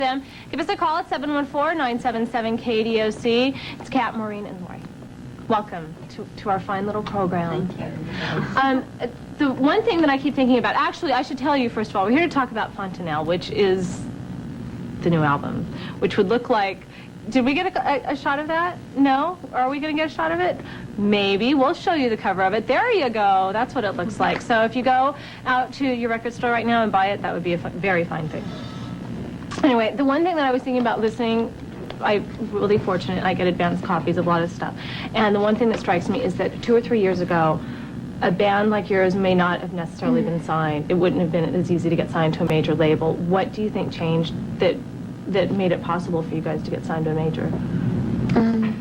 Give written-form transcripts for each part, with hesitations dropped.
them. Give us a call at 714-977-KDOC. It's Kat, Maureen, and Lori. Welcome to our fine little program. Thank you. The one thing that I keep thinking about, actually, I should tell you, first of all, we're here to talk about Fontanelle, which is the new album, which would look like... Did we get a shot of that? No? Are we going to get a shot of it? Maybe. We'll show you the cover of it. There you go. That's what it looks like. So if you go out to your record store right now and buy it, that would be a very fine thing. Anyway, the one thing that I was thinking about listening, I'm really fortunate. I get advanced copies of a lot of stuff. And the one thing that strikes me is that 2 or 3 years ago, a band like yours may not have necessarily been signed. It wouldn't have been as easy to get signed to a major label. What do you think changed that made it possible for you guys to get signed to a major?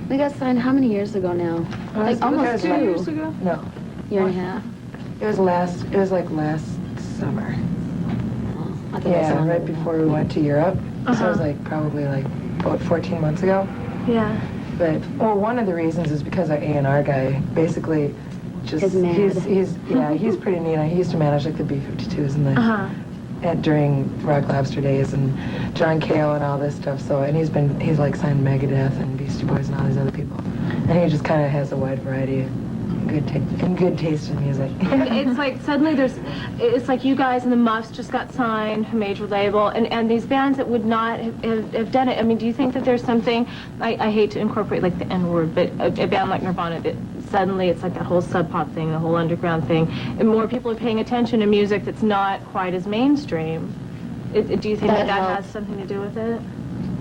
We got signed how many years ago now? Like almost 2 years ago? No. Year and a half. It was like last summer. I thought it was Yeah, longer right than before we went to Europe. So it was like probably like about 14 months ago. Yeah. But well, one of the reasons is because our A&R guy basically just Is mad. he's pretty neat. He used to manage like the B-52s and the during Rock Lobster days and John Cale and all this stuff. So and he's like signed Megadeth and Beastie Boys and all these other people. And he just kind of has a wide variety of good taste in music. It's like suddenly it's like you guys and the Muffs just got signed to a major label, and these bands that would not have done it. I mean, do you think that there's something, I hate to incorporate like the N-word, but a band like Nirvana, that suddenly it's like that whole sub-pop thing, the whole underground thing, and more people are paying attention to music that's not quite as mainstream. Do you think that has something to do with it?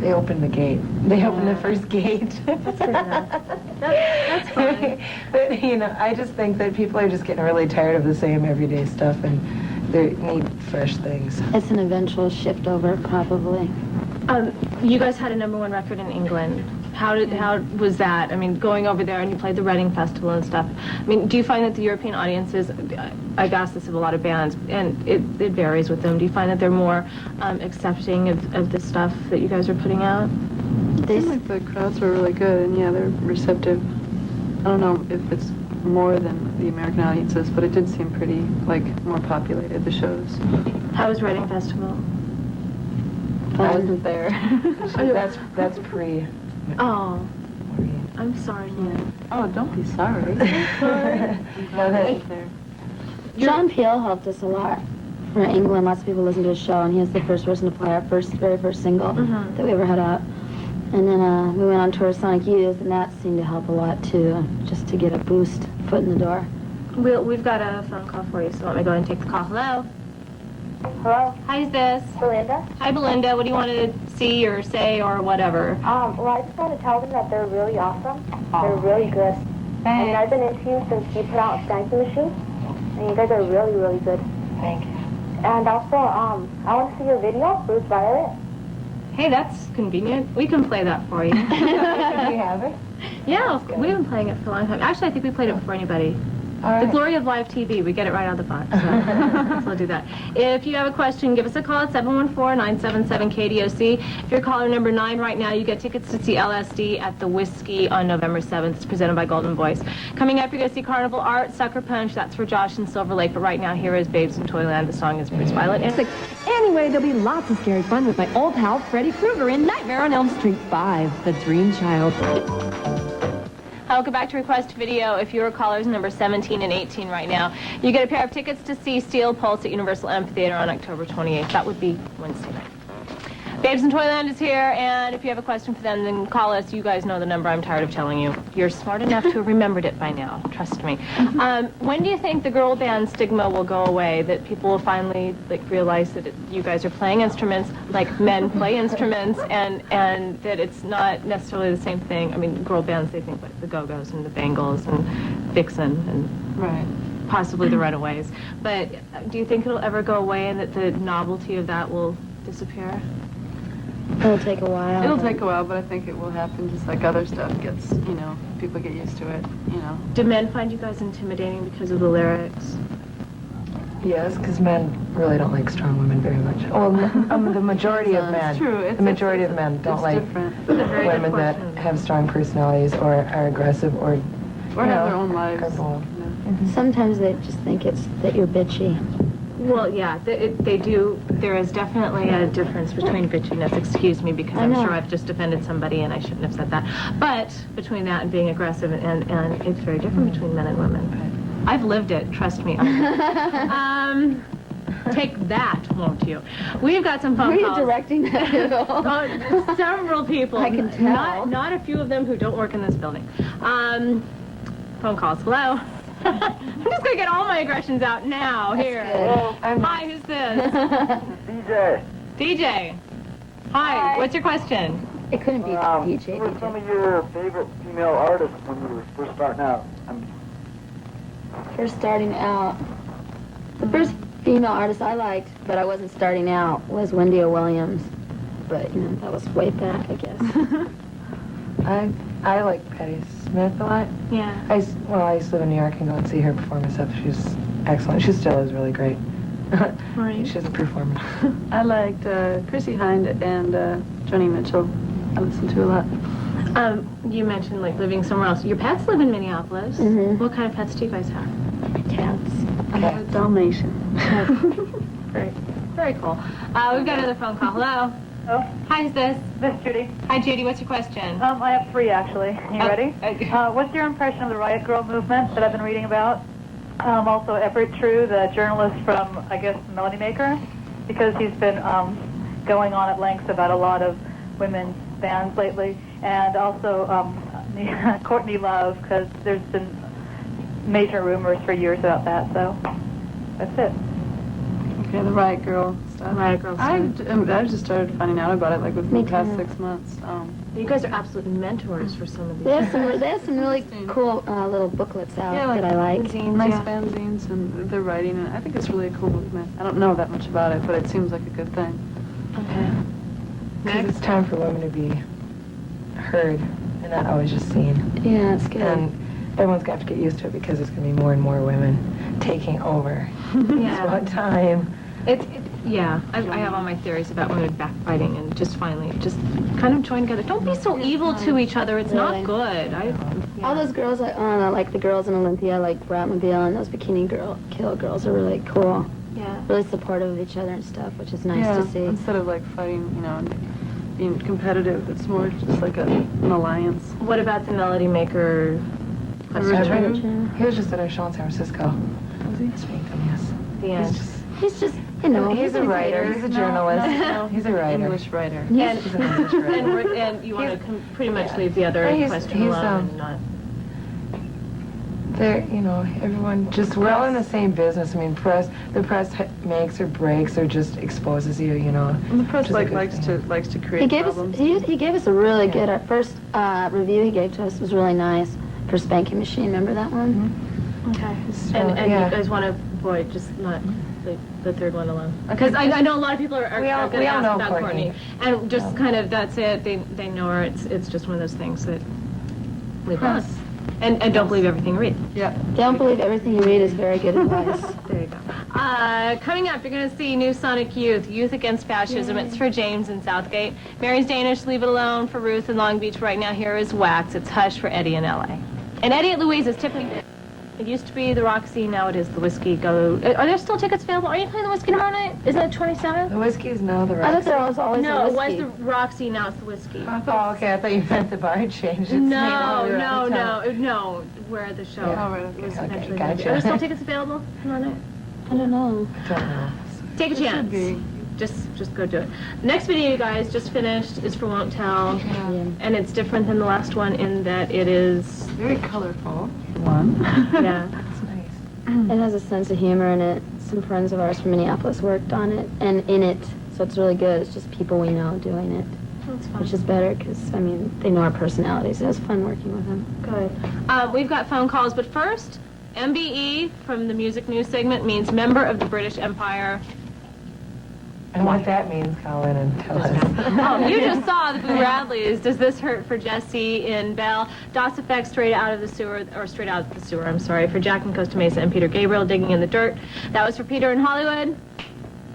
They opened the gate. They opened the first gate. That's good enough. That's fine. But, I just think that people are just getting really tired of the same everyday stuff, and they need fresh things. It's an eventual shift over, probably. You guys had a #1 record in England. How was that? I mean, going over there and you played the Reading Festival and stuff. I mean, do you find that the European audiences, I've asked this of a lot of bands, and it varies with them, do you find that they're more accepting of the stuff that you guys are putting out? It seemed like the crowds were really good, and yeah, they're receptive. I don't know if it's more than the American audiences, but it did seem pretty, like, more populated, the shows. How was Reading Festival? I wasn't there. That's pre. Oh, I'm sorry, Nan. Oh, don't be sorry. John Peel helped us a lot. For England, lots of people listened to his show, and he was the first person to play our very first single that we ever had out. And then we went on tour with Sonic Youth, and that seemed to help a lot too, just to get a boost, foot in the door. We've got a phone call for you, so let me go ahead and take the call. Hello? Hello? Hi, who's this? Belinda? Hi, Belinda. What do you want to see or say or whatever? Well, I just want to tell them that they're really awesome. They're really good. And I've been into you since you put out Skanky Machine. And you guys are really, really good. Thank you. And also, I want to see your video, Bruce Violet. Hey, that's convenient. We can play that for you. Do we have it? Yeah, we've been playing it for a long time. Actually, I think we played it before anybody. All right. The glory of live TV. We get it right out of the box. So we'll do that. If you have a question, give us a call at 714-977-KDOC. If you're caller number 9 right now, you get tickets to see LSD at the Whiskey on November 7th. It's presented by Golden Voice. Coming up, you're going to see Carnival Art, Sucker Punch. That's for Josh in Silver Lake. But right now, here is Babes in Toyland. The song is Bruce Violet. And Anyway, there'll be lots of scary fun with my old pal Freddy Krueger in Nightmare on Elm Street 5, The Dream Child. welcome back to Request Video. If you're callers number 17 and 18 right now, you get a pair of tickets to see Steel Pulse at Universal Amphitheater on October 28th. That would be Wednesday night. Babes in Toyland is here, and if you have a question for them, then call us. You guys know the number. I'm tired of telling you. You're smart enough to have remembered it by now. Trust me. When do you think the girl band stigma will go away, that people will finally realize that you guys are playing instruments like men play instruments, and that it's not necessarily the same thing? I mean, girl bands, they think like the Go-Go's and the Bangles and Vixen and possibly the Runaways. But do you think it'll ever go away, and that the novelty of that will disappear? It'll take a while. It'll take a while, but I think it will happen just like other stuff gets, people get used to it, Do men find you guys intimidating because of the lyrics? Yes, because men really don't like strong women very much. Well, the majority of men. It's true. The majority of men don't like women that have strong personalities or are aggressive or have their own lives. are bold. Sometimes they just think it's that you're bitchy. Well, yeah, they do. There is definitely a difference between bitchiness, excuse me, because I'm know. sure I've just offended somebody and I shouldn't have said that. But between that and being aggressive, and it's very different between men and women. I've lived it, trust me. Take that, won't you? We've got some phone Who are you calls. directing that to? Oh, several people. I can tell. Not a few of them who don't work in this building. Phone calls. Hello. I'm just gonna get all my aggressions out now. Here. Hi, who's this? DJ. DJ. Hi. What's your question? It couldn't be DJ. Who were some of your favorite female artists when you were first starting out? First starting out, the first female artist I liked, but I wasn't starting out, was Wendy O. Williams. But, you know, that was way back, I guess. I like Patti Smith a lot. Yeah. I used to live in New York and go and see her perform and stuff. She's excellent. She still is really great. Right. She's a performer. I liked Chrissy Hind and Joni Mitchell. I listened to a lot. You mentioned like living somewhere else. Your pets live in Minneapolis. Mhm. What kind of pets do you guys have? Cats. I have a Dalmatian. Very, very cool. We've got another phone call. Hello. Oh, Hi, who's this? this is Judy. Hi, Judy. What's your question? I have three, actually. You ready? What's your impression of the Riot Girl movement that I've been reading about? Also, Everett True, the journalist from, I guess, Melody Maker, because he's been going on at length about a lot of women's bands lately, and also Courtney Love, because there's been major rumors for years about that, so that's it. Okay, the Riot Girl stuff. Riot Girl stuff. I just started finding out about it like within Me the past too. 6 months. You guys are absolute mentors for some of these. They have some really cool little booklets out that I like. Nice fanzines, and they're writing, and I think it's really a cool movement. I don't know that much about it, but it seems like a good thing. Okay. Because it's time for women to be heard and not always just seen. Yeah, it's good. And everyone's got to get used to it because there's going to be more and more women taking over. It's Yeah. about time. Yeah. I have all my theories about women backbiting and just finally just kind of join together. Don't be so evil to each other. It's Really. not good. All those girls, like the girls in Olympia, like Bratmobile and those Bikini Kill girls are really cool. Yeah. Really supportive of each other and stuff, which is nice yeah, to see. instead of like fighting, you know, and being competitive, it's more just like an alliance. What about the Melody Maker? He was just at our show in San Francisco. Was he? Yes. The end. He's just, you know, He's a writer. He's a journalist. He's a writer. English writer. He's an English writer. And you want to pretty much leave the other question alone and not... They're, you know, everyone just, we're all in the same business. I mean, the press makes or breaks or just exposes you, you know. And the press which is a likes good to create he gave problems. us he gave us a really good, our first review he gave to us was really nice for Spanking Machine. Remember that one? Okay. So, And yeah. you guys want to avoid just not the third one alone? Because I know a lot of people are We all going to ask know about Courtney. And just kind of, that's it. They know her. It's just one of those things that leave us. And don't believe everything you read. Yeah. Don't believe everything you read is very good advice. There you go. Coming up, you're going to see New Sonic Youth Against Fascism. It's for James in Southgate. Mary's Danish, Leave It Alone for Ruth in Long Beach. Right now, here is Wax. It's Hush for Eddie in L.A. And Eddie at Louise's, Tiffany. It used to be the Roxy, now it is the Whiskey Go. Are there still tickets available? Are you playing the Whiskey tomorrow night? Isn't it 27th? The whiskey's now the I thought Roxy. there was always No, a it was whiskey. the Roxy, now it's the Whiskey. Oh, okay. I thought you meant the bar changed its name. No, where the show Yeah. Oh, right, okay. was Okay, eventually gotcha. going to be. Are there still tickets available tomorrow night? I don't know. I don't know. Take a chance. be. Just go do it. Next video you guys just finished is for Won't Tell. And it's different than the last one in that it is, Very colorful. One. yeah. It's nice. It has a sense of humor in it. Some friends of ours from Minneapolis worked on it and in it, so it's really good. It's just people we know doing it, That's fun. which is better because, I mean, they know our personalities. It was fun working with them. Good. We've got phone calls, but first, MBE from the Music News segment means Member of the British Empire. And what that means, call in and tell us. Oh, you just saw the Boo Radleys. Does this hurt for Jesse in Bell? DOS Effect straight out of the sewer, I'm sorry, for Jack in Costa Mesa and Peter Gabriel digging in the dirt. That was for Peter in Hollywood.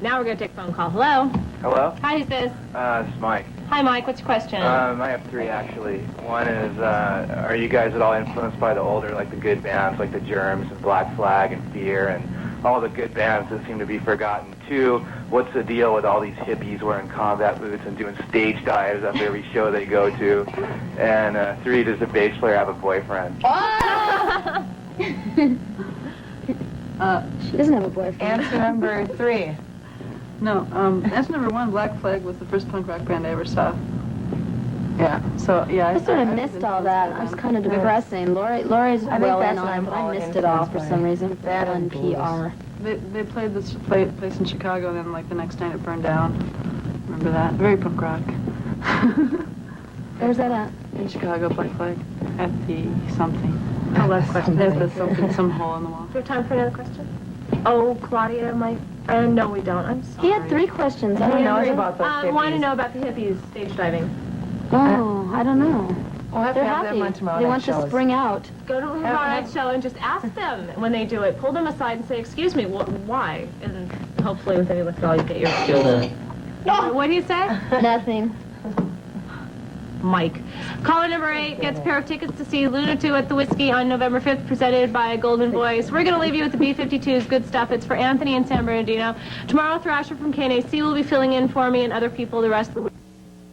Now we're going to take a phone call. Hello? Hello? Hi, who's this? It's Mike. Hi, Mike. What's your question? I have three, actually. One is, are you guys at all influenced by the older, like the good bands, like the Germs and Black Flag and Fear and all the good bands that seem to be forgotten. 2, what's the deal with all these hippies wearing combat boots and doing stage dives after every show they go to? And 3, does the bass player have a boyfriend? She doesn't have a boyfriend. Answer number 3. No, answer number 1, Black Flag was the first punk rock band I ever saw. Yeah, so, yeah. I sort of missed all that. I was kind of depressing. Lori's well in on it, but I missed it all for some reason. That On and blues. PR. They played this place in Chicago, and then, like, the next night it burned down. Remember that? Very punk rock. Where's that at? In Chicago, Black Flag. At the something. Oh, last question. There's the something, some hole in the wall. Do we have time for another question? Oh, Claudia, no, we don't. I'm sorry. He had 3 questions. I Who don't know. knows about those I want to hippies? know about the hippies stage diving. Oh, I don't know. We'll have They're to have happy. them on tomorrow They night want to shows. spring out. Go to a tomorrow show and just ask them when they do it. Pull them aside and say, excuse me, why? And hopefully with any luck at all, you get your excuse. What do you say? Nothing. Mike. Caller number 8 gets a pair of tickets to see Luna 2 at the Whiskey on November 5th, presented by Golden Voice. We're going to leave you with the B-52's Good Stuff. It's for Anthony and San Bernardino. Tomorrow, Thrasher from KNAC will be filling in for me and other people the rest of the week.